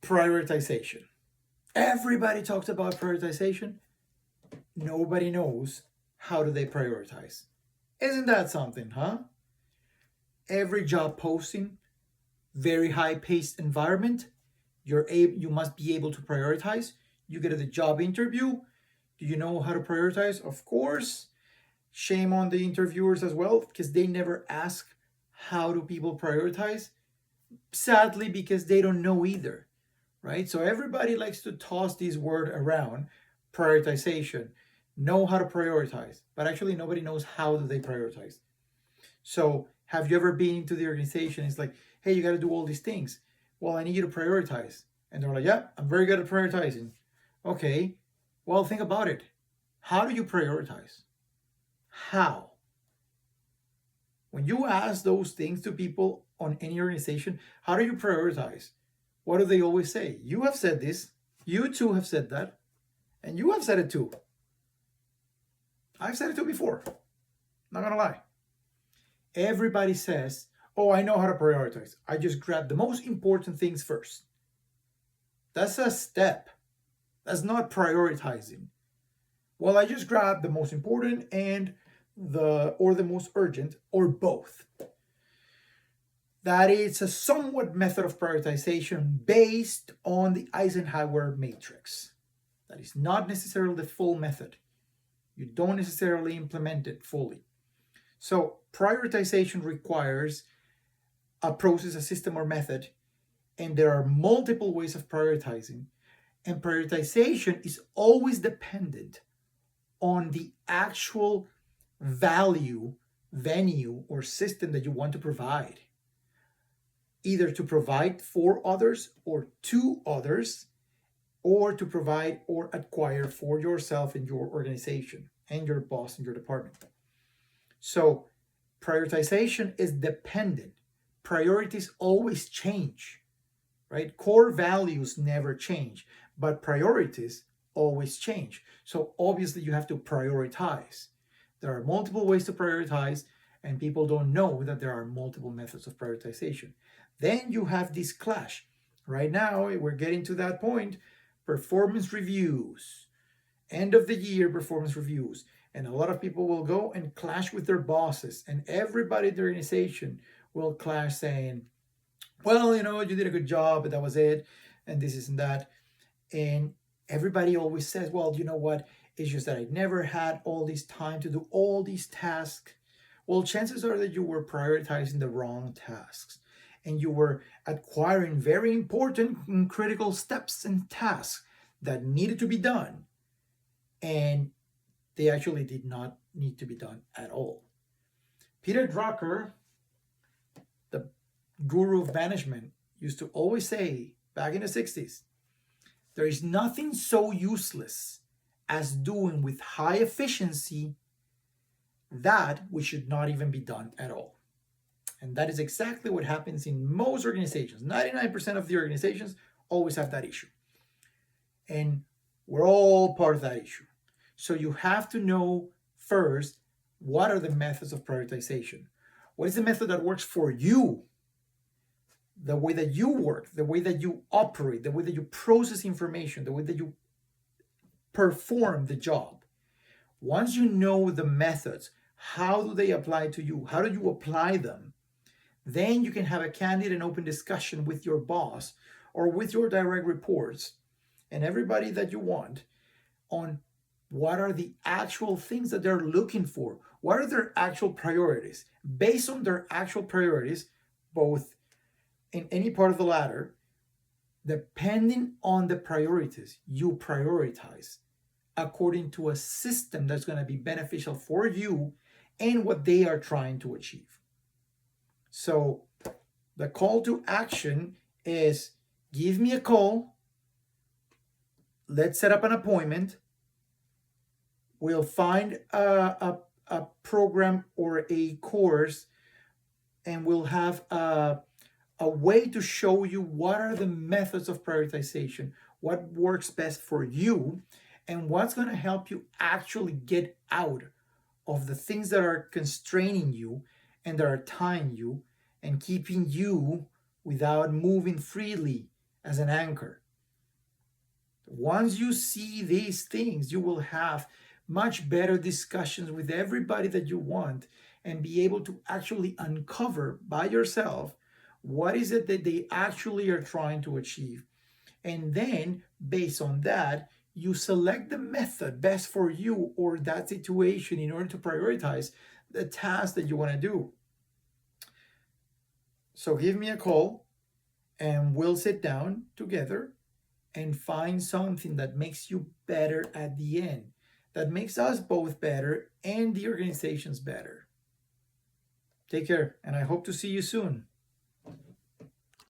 Prioritization. Everybody talks about prioritization. Nobody knows how do they prioritize. Isn't that something, huh? Every job posting, very high-paced environment, you must be able to prioritize. You get to the job interview. Do you know how to prioritize? Of course. Shame on the interviewers as well, because they never ask how do people prioritize. Sadly, because they don't know either, right? So everybody likes to toss this word around, prioritization, know how to prioritize, but actually nobody knows how do they prioritize. So have you ever been into the organization? It's like, hey, you got to do all these things. Well, I need you to prioritize. And they're like, yeah, I'm very good at prioritizing. Okay, well, think about it. How do you prioritize? How? When you ask those things to people on any organization, how do you prioritize? What do they always say? You have said this. You too have said that. And you have said it too. I've said it too before. Not gonna lie. Everybody says, oh, I know how to prioritize. I just grab the most important things first. That's a step. That's not prioritizing. Well, I just grab the most important and the most urgent, or both. That is a somewhat method of prioritization based on the Eisenhower matrix. That is not necessarily the full method. You don't necessarily implement it fully. So prioritization requires a process, a system, or method, and there are multiple ways of prioritizing. And prioritization is always dependent on the actual value, venue, or system that you want to provide. Either to provide for others or to others, or to provide or acquire for yourself and your organization and your boss and your department. So prioritization is dependent. Priorities always change, right? Core values never change, but priorities always change. So obviously you have to prioritize. There are multiple ways to prioritize, and people don't know that there are multiple methods of prioritization. Then you have this clash. Right now, we're getting to that point. Performance reviews, end of the year performance reviews. And a lot of people will go and clash with their bosses, and everybody in the organization will clash saying, well, you did a good job, but that was it, and this isn't that. And everybody always says, well, you know what? It's just that I never had all this time to do all these tasks. Well, chances are that you were prioritizing the wrong tasks, and you were acquiring very important and critical steps and tasks that needed to be done, and they actually did not need to be done at all. Peter Drucker, the guru of management, used to always say back in the 60s, there is nothing so useless as doing with high efficiency that which should not even be done at all. And that is exactly what happens in most organizations. 99% of the organizations always have that issue. And we're all part of that issue. So you have to know first, what are the methods of prioritization? What is the method that works for you? The way that you work, the way that you operate, the way that you process information, the way that you perform the job. Once you know the methods, how do they apply to you? How do you apply them? Then you can have a candid and open discussion with your boss or with your direct reports and everybody that you want on what are the actual things that they're looking for. What are their actual priorities? Based on their actual priorities, both in any part of the ladder, depending on the priorities, you prioritize according to a system that's going to be beneficial for you and what they are trying to achieve. So the call to action is give me a call. Let's set up an appointment. We'll find a program or a course, and we'll have a way to show you what are the methods of prioritization, what works best for you, and what's going to help you actually get out of the things that are constraining you and that are tying you and keeping you without moving freely as an anchor. Once you see these things, you will have much better discussions with everybody that you want and be able to actually uncover by yourself what is it that they actually are trying to achieve. And then, based on that, you select the method best for you or that situation in order to prioritize the task that you want to do. So, give me a call and we'll sit down together and find something that makes you better at the end, that makes us both better and the organizations better. Take care, and I hope to see you soon.